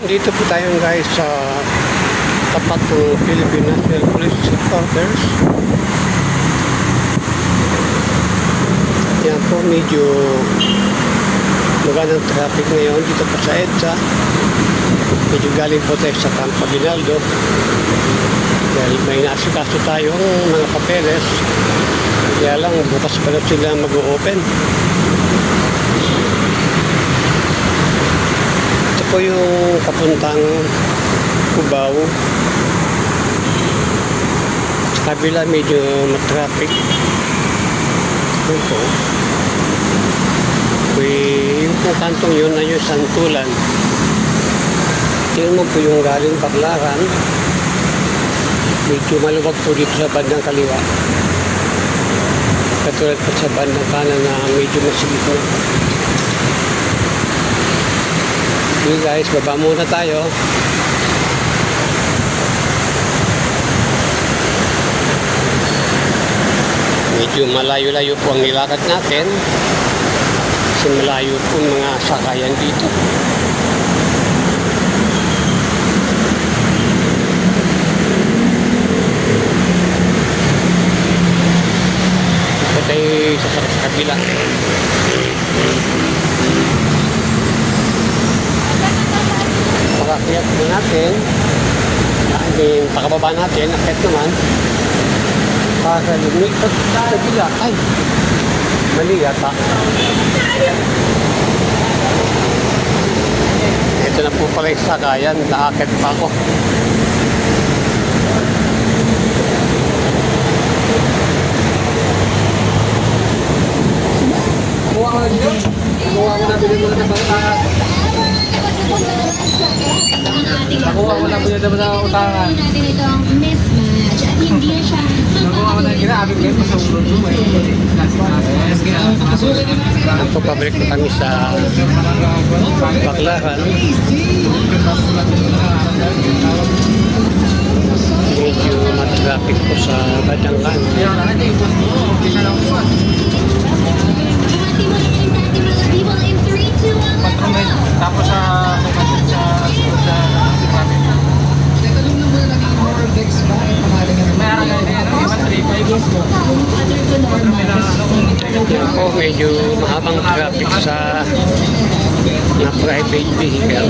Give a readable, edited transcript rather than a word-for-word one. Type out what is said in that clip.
Dito po tayo guys sa tapat ng Philippine National Police Headquarters. Yan po, medyo magandang traffic ngayon dito po sa EDSA. Medyo galing po tayo sa Campo Aguinaldo dahil may nasikaso tayong mga papeles. Kaya lang bukas pa na sila mag-o-open. Ito po yung kapuntang Cubao. Sa kabila medyo matraffic. Yun po. Yung po kantong yun na yung Santulan. Tingnan mo po yung galing Baclaran. Medyo maluwag po dito sa bandang kaliwa. Katulad po sa bandang kanan na medyo masigit na. Okay guys, baba muna tayo. Medyo malayo-layo po ang nilakad natin. Kasi malayo po mga sakayan dito. Ito tayo sa kabila. Pakakyat po natin. Pakababa natin. Akyat naman. Lumipat sa kabila. Ay! Mali yata. Ito na po pala yung sakayan. Naakit pa ako. Kuha ko na dito. Kuha ko na dito sa utangan. Kuha ko na dito sa utangan. Pabalik na kami sa Baclaran. Medyo matraffic po sa Badangkan. Tapos sa yan po, medyo mahabang traffic sa na private vehicle.